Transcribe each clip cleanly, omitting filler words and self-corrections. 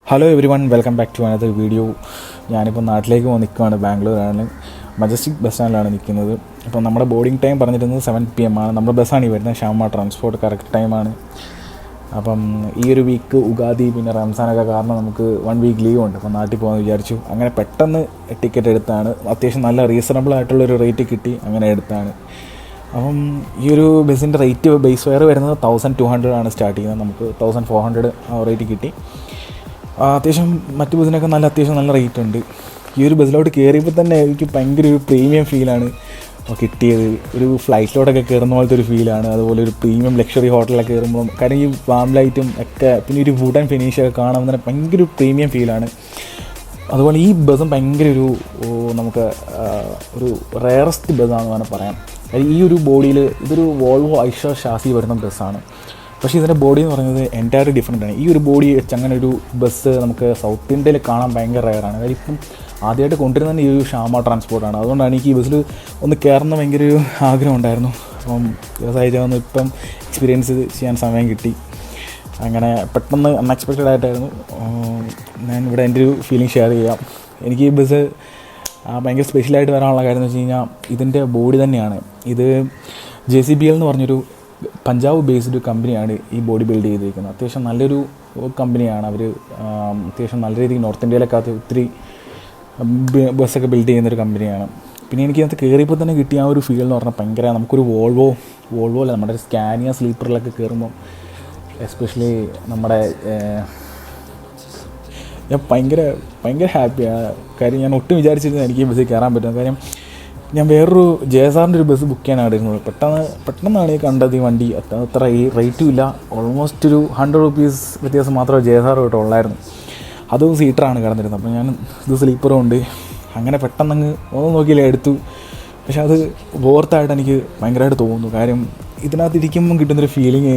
Hello everyone, welcome back to another video. ഞാനിപ്പോൾ നാട്ടിലേക്ക് നിൽക്കുകയാണ്. ബാംഗ്ലൂരാണ്, മജസ്റ്റിക് ബസ് സ്റ്റാൻഡിലാണ് നിൽക്കുന്നത്. അപ്പോൾ നമ്മുടെ ബോർഡിംഗ് ടൈം പറഞ്ഞിരുന്നത് 7 PM ആണ്. നമ്മുടെ ബസ്സാണ് ഈ വരുന്നത്, ഷാമ ട്രാൻസ്പോർട്ട്. കറക്റ്റ് ടൈമാണ്. അപ്പം ഈ ഒരു വീക്ക് ഉഗാദി പിന്നെ റംസാനൊക്കെ കാരണം നമുക്ക് 1 വീക്ക് ലീവ് ഉണ്ട്. അപ്പോൾ നാട്ടിൽ പോകാമെന്ന് വിചാരിച്ചു. അങ്ങനെ പെട്ടെന്ന് ടിക്കറ്റ് എടുത്താണ്. അത്യാവശ്യം നല്ല റീസണബിൾ ആയിട്ടുള്ളൊരു റേറ്റ് കിട്ടി, അങ്ങനെ എടുത്താണ്. അപ്പം ഈ ഒരു ബസ്സിൻ്റെ റേറ്റ് ബേസ് ഫെയർ വരുന്നത് 1200 ആണ് സ്റ്റാർട്ട് ചെയ്യുന്നത്. നമുക്ക് 1400 ആ റേറ്റ് കിട്ടി. അത്യാവശ്യം മറ്റു ബസ്സിനൊക്കെ അത്യാവശ്യം നല്ല റേറ്റ് ഉണ്ട്. ഈ ഒരു ബസ്സിലോട്ട് കയറിയപ്പോൾ തന്നെ എനിക്ക് ഭയങ്കര ഒരു പ്രീമിയം ഫീലാണ് കിട്ടിയത്. ഒരു ഫ്ലൈറ്റിലോട്ടൊക്കെ കയറുന്ന പോലത്തെ ഒരു ഫീലാണ്. അതുപോലെ ഒരു പ്രീമിയം ലക്ഷറി ഹോട്ടലൊക്കെ കയറുമ്പോൾ, കാരണം ഈ വാം ലൈറ്റും ഒക്കെ പിന്നെ ഒരു വുഡൻ ഫിനിഷൊക്കെ കാണുമ്പോൾ തന്നെ ഭയങ്കര ഒരു പ്രീമിയം ഫീലാണ്. അതുപോലെ ഈ ബസ്സും ഭയങ്കര നമുക്ക് ഒരു റെയറസ്റ്റ് ബസ്സാണെന്ന് വേണം പറയാം. ഈ ഒരു ബോഡിയിൽ ഇതൊരു വോൾവോ ഐഷർ ഷാസി വരുന്ന ബസ്സാണ്. പക്ഷേ ഇതിൻ്റെ ബോഡി എന്ന് പറയുന്നത് എൻറ്റയർലി ഡിഫറെൻ്റാണ്. ഈ ഒരു ബോഡി വെച്ച് അങ്ങനെ ഒരു ബസ് നമുക്ക് സൗത്ത് ഇന്ത്യയിൽ കാണാൻ ഭയങ്കര റെയറാണ്. കാര്യം ഇപ്പം ആദ്യമായിട്ട് കൊണ്ടുവരുന്നത് ഈ ഒരു ഷാമ ട്രാൻസ്പോർട്ടാണ്. അതുകൊണ്ടാണ് എനിക്ക് ഈ ബസ്സിൽ ഒന്ന് കയറുന്ന ഭയങ്കര ഒരു ആഗ്രഹം ഉണ്ടായിരുന്നു. അപ്പം വ്യവസായിച്ചൊന്ന് ഇപ്പം എക്സ്പീരിയൻസ് ചെയ്യാൻ സമയം കിട്ടി. അങ്ങനെ പെട്ടെന്ന് അൺഎക്സ്പെക്റ്റഡ് ആയിട്ടായിരുന്നു. ഞാൻ ഇവിടെ എൻ്റെ ഒരു ഫീലിംഗ് ഷെയർ ചെയ്യാം. എനിക്ക് ഈ ബസ് ഭയങ്കര സ്പെഷ്യലായിട്ട് വരാനുള്ള കാര്യം എന്ന് വെച്ച് കഴിഞ്ഞാൽ ഇതിൻ്റെ ബോഡി തന്നെയാണ്. ഇത് JCBL എന്ന് പറഞ്ഞൊരു പഞ്ചാബ് ബേസ്ഡ് കമ്പനിയാണ് ഈ ബോഡി ബിൽഡ് ചെയ്തിരിക്കുന്നത്. അത്യാവശ്യം നല്ലൊരു കമ്പനിയാണ്. അവർ അത്യാവശ്യം നല്ല രീതിയിൽ നോർത്ത് ഇന്ത്യയിലൊക്കെ ഒത്തിരി ബസ്സൊക്കെ ബിൽഡ് ചെയ്യുന്നൊരു കമ്പനിയാണ്. പിന്നെ എനിക്കതിനകത്ത് കയറിയപ്പോൾ തന്നെ കിട്ടിയ ആ ഒരു ഫീൽ എന്ന് പറഞ്ഞാൽ ഭയങ്കര നമുക്കൊരു വോൾവോ അല്ല, നമ്മുടെ സ്കാനിയ സ്ലീപ്പറിലൊക്കെ കയറുമ്പോൾ എസ്പെഷ്യലി നമ്മുടെ ഞാൻ ഭയങ്കര ഹാപ്പിയാണ്. കാര്യം ഞാൻ ഒട്ടും വിചാരിച്ചിരുന്നു എനിക്ക് ഈ ബസ്സിൽ കയറാൻ പറ്റും. കാര്യം ഞാൻ വേറൊരു JSRൻ്റെ ഒരു ബസ് ബുക്ക് ചെയ്യാനാണ് ഇരുന്നത്. പെട്ടെന്നാണ് ഈ കണ്ടത് ഈ വണ്ടി. അത്ര ഈ റേറ്റും ഇല്ല, ഓൾമോസ്റ്റ് ഒരു 100 rupees വ്യത്യാസം മാത്രമേ JSR ഉള്ളായിരുന്നു. അതും സീറ്ററാണ് കിടന്നിരുന്നത്. അപ്പോൾ ഞാൻ ഇത് സ്ലീപ്പറും ഉണ്ട്. അങ്ങനെ പെട്ടെന്നങ്ങ് ഒന്നും നോക്കിയില്ല, എടുത്തു. പക്ഷെ അത് വോർത്തായിട്ട് എനിക്ക് ഭയങ്കരമായിട്ട് തോന്നുന്നു. കാര്യം ഇതിനകത്ത് ഇരിക്കുമ്പം കിട്ടുന്നൊരു ഫീലിംഗ്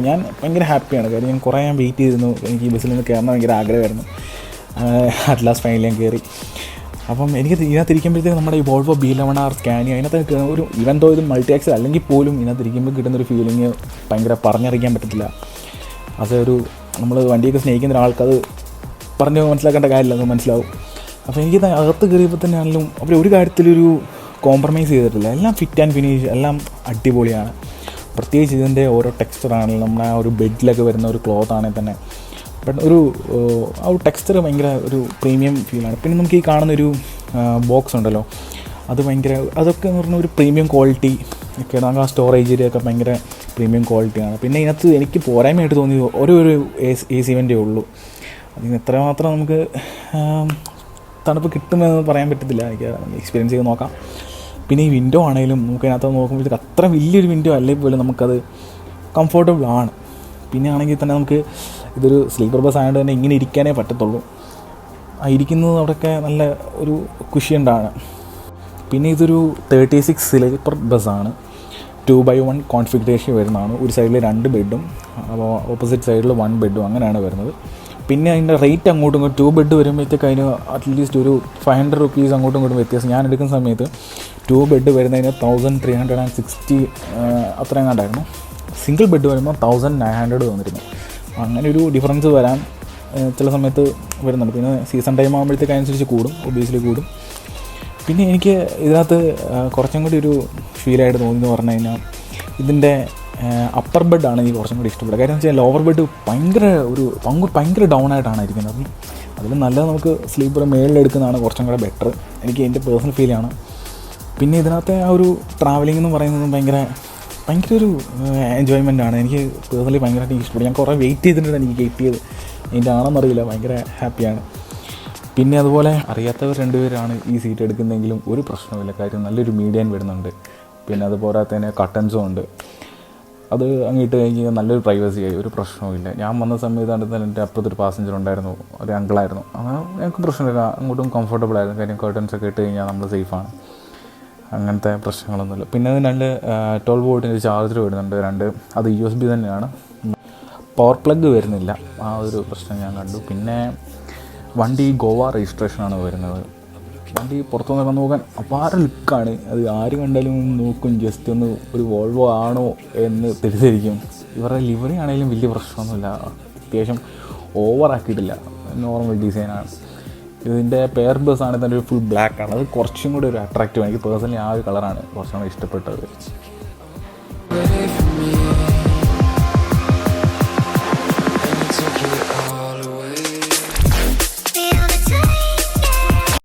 ഞാൻ ഭയങ്കര ഹാപ്പിയാണ്. കാര്യം ഞാൻ വെയിറ്റ് ചെയ്തിരുന്നു. എനിക്ക് ഈ ബസ്സിൽ നിന്ന് കയറണം ഭയങ്കര ആഗ്രഹമായിരുന്നു. അറ്റ് ലാസ്റ്റ് ഫൈനൽ ഞാൻ കയറി. അപ്പം എനിക്ക് ഇതിനകത്തിരിക്കുമ്പോഴത്തേക്ക് നമ്മുടെ ഈ വോൾവോ B11R സ്കാനിയ അതിനകത്ത് ഒരു ഇവൻ തോ ഇത് മൾട്ടി ആക്സൽ അല്ലെങ്കിൽ പോലും ഇതിനകത്തിരിക്കുമ്പോൾ കിട്ടുന്നൊരു ഫീലിംഗ് ഭയങ്കര പറഞ്ഞറിയിക്കാൻ പറ്റത്തില്ല. അതൊരു നമ്മൾ വണ്ടിയൊക്കെ സ്നേഹിക്കുന്ന ഒരാൾക്കത് പറഞ്ഞ് മനസ്സിലാക്കേണ്ട കാര്യമില്ല, അത് മനസ്സിലാവും. അപ്പോൾ എനിക്ക് അകത്ത് കയറിയപ്പോൾ തന്നെ ആണെങ്കിലും അവർ ഒരു കാര്യത്തിലൊരു കോംപ്രമൈസ് ചെയ്തിട്ടില്ല. എല്ലാം ഫിറ്റ് ആൻഡ് ഫിനിഷ്, എല്ലാം അടിപൊളിയാണ്. പ്രത്യേകിച്ച് ഇതിൻ്റെ ഓരോ ടെക്സ്ചറാണെങ്കിലും നമ്മുടെ ആ ഒരു ബെഡിലൊക്കെ വരുന്ന ഒരു ക്ലോത്ത് ആണെങ്കിൽ തന്നെ ആ ഒരു ടെക്സ്ചർ ഭയങ്കര ഒരു പ്രീമിയം ഫീലാണ്. പിന്നെ നമുക്ക് ഈ കാണുന്നൊരു ബോക്സ് ഉണ്ടല്ലോ, അത് അതൊക്കെ എന്ന് പറഞ്ഞാൽ ഒരു പ്രീമിയം ക്വാളിറ്റി ഒക്കെ. നമുക്ക് ആ സ്റ്റോറേജ് ഏരിയയൊക്കെ ഭയങ്കര പ്രീമിയം ക്വാളിറ്റിയാണ്. പിന്നെ ഇതിനകത്ത് എനിക്ക് പോരായ്മയായിട്ട് തോന്നിയത് ഒരു AC വെൻ്റേ ഉള്ളൂ. അതിന് എത്രമാത്രം നമുക്ക് തണുപ്പ് കിട്ടുമെന്ന് പറയാൻ പറ്റത്തില്ല. എനിക്ക് എക്സ്പീരിയൻസ് ചെയ്ത് നോക്കാം. പിന്നെ ഈ വിൻഡോ ആണെങ്കിലും നമുക്ക് അതിനകത്ത് നോക്കുമ്പോഴത്തേക്ക് അത്ര വലിയൊരു വിൻഡോ അല്ലെങ്കിൽ പോലും നമുക്കത് കംഫർട്ടബിൾ ആണ്. പിന്നെ ആണെങ്കിൽ തന്നെ നമുക്ക് ഇതൊരു സ്ലീപ്പർ ബസ് ആയതുകൊണ്ട് തന്നെ ഇങ്ങനെ ഇരിക്കാനേ പറ്റത്തുള്ളൂ. ഇരിക്കുന്നത് അവിടെയൊക്കെ നല്ല ഒരു കുഷ്യൻ്റാണ്. പിന്നെ ഇതൊരു 36 സ്ലീപ്പർ ബസ്സാണ്. 2x1 കോൺഫിഗറേഷൻ വരുന്നതാണ്. ഒരു സൈഡിൽ 2 ബെഡും അപ്പോൾ ഓപ്പോസിറ്റ് സൈഡിൽ 1 ബെഡും അങ്ങനെയാണ് വരുന്നത്. പിന്നെ അതിൻ്റെ റേറ്റ് അങ്ങോട്ടും ഇങ്ങോട്ടും 2 ബെഡ് വരുമ്പോഴത്തേക്ക് അതിന് അറ്റ്ലീസ്റ്റ് ഒരു 500 rupees അങ്ങോട്ടും ഇങ്ങോട്ടും വ്യത്യാസം. ഞാൻ എടുക്കുന്ന സമയത്ത് 2 ബെഡ് വരുന്നതിന് 1360 അത്രയും കണ്ടായിരുന്നു. സിംഗിൾ ബെഡ് വരുമ്പോൾ 1900 വന്നിരുന്നു. അങ്ങനെ ഒരു ഡിഫറൻസ് വരാൻ ചില സമയത്ത് വരുന്നുണ്ട്. പിന്നെ സീസൺ ടൈം ആകുമ്പോഴത്തേക്ക് അതിനനുസരിച്ച് കൂടും, ഒബിയസ്ലി കൂടും. പിന്നെ എനിക്ക് ഇതിനകത്ത് കുറച്ചും കൂടി ഒരു ഫീലായിട്ട് തോന്നിയെന്ന് പറഞ്ഞു കഴിഞ്ഞാൽ ഇതിൻ്റെ അപ്പർ ബെഡാണ് എനിക്ക് കുറച്ചും കൂടി ഇഷ്ടപ്പെടുക. കാര്യം എന്ന് വെച്ചാൽ ലോവർ ബെഡ് ഭയങ്കര ഡൗൺ ആയിട്ടാണ് ഇരിക്കുന്നത്. അപ്പം അതിൽ നല്ലത് നമുക്ക് സ്ലീപ്പർ മേളിലെടുക്കുന്നതാണ് കുറച്ചും കൂടെ ബെറ്റർ. എനിക്ക് എൻ്റെ പേഴ്സണൽ ഫീലാണ്. പിന്നെ ഇതിനകത്തെ ആ ഒരു ട്രാവലിംഗ് എന്ന് പറയുന്നത് ഭയങ്കര ഒരു എൻജോയ്മെൻ്റ് ആണ്. എനിക്ക് പേഴ്സണലി ഭയങ്കരമായിട്ട് ഇഷ്ടപ്പെടും. ഞാൻ കുറേ വെയിറ്റ് ചെയ്തിട്ടാണ് എനിക്ക് കിട്ടിയത്. അതിൻ്റെ ആണെന്നറിയില്ല, ഭയങ്കര ഹാപ്പിയാണ്. പിന്നെ അതുപോലെ അറിയാത്തവർ 2 പേരാണ് ഈ സീറ്റ് എടുക്കുന്നതെങ്കിലും ഒരു പ്രശ്നമില്ല. കാര്യം നല്ലൊരു മീഡിയൻ വരുന്നുണ്ട്. പിന്നെ അതുപോലെ തന്നെ കട്ടൻസും ഉണ്ട്. അത് അങ്ങിട്ട് കഴിഞ്ഞാൽ നല്ലൊരു പ്രൈവസിയായി, ഒരു പ്രശ്നവുമില്ല. ഞാൻ വന്ന സമയത്ത് എൻ്റെ അപ്പുറത്തൊരു പാസഞ്ചർ ഉണ്ടായിരുന്നു, ഒരു അങ്കിളായിരുന്നു. അങ്ങനെ ഞങ്ങൾക്ക് പ്രശ്നമില്ല, അങ്ങോട്ടും കംഫർട്ടബിൾ ആയിരുന്നു. കാര്യം കർട്ടൻസൊക്കെ ഇട്ട് കഴിഞ്ഞാൽ നമ്മൾ സേഫാണ്, അങ്ങനത്തെ പ്രശ്നങ്ങളൊന്നുമില്ല. പിന്നെ അതിന് 12 വോൾട്ടിൻ്റെ ചാർജർ വരുന്നുണ്ട് 2. അത് USB തന്നെയാണ്, പവർ പ്ലഗ് വരുന്നില്ല. ആ ഒരു പ്രശ്നം ഞാൻ കണ്ടു. പിന്നെ വണ്ടി ഗോവ രജിസ്ട്രേഷനാണ് വരുന്നത്. വണ്ടി പുറത്തുനിന്ന് നോക്കാൻ അപാര ലുക്കാണ്. അത് ആര് കണ്ടാലും നോക്കും, ജസ്റ്റ് ഒന്ന് ഒരു വോൾവോ ആണോ എന്ന് തെറ്റിദ്ധരിക്കും. ഇവരുടെ ലിവറി ആണെങ്കിലും വലിയ പ്രശ്നമൊന്നുമില്ല, അത്യാവശ്യം ഓവറാക്കിയിട്ടില്ല. നോർമൽ ഡിസൈനാണ്. ഇതിൻ്റെ പെയർ ബസ് ആണെങ്കിൽ തന്നെ ഒരു ഫുൾ ബ്ലാക്ക് ആണ്. അത് കുറച്ചും കൂടി ഒരു അട്രാക്റ്റീവ്. എനിക്ക് പേഴ്സണലി ആ ഒരു കളറാണ് കുറച്ചും കൂടി ഇഷ്ടപ്പെട്ടത്.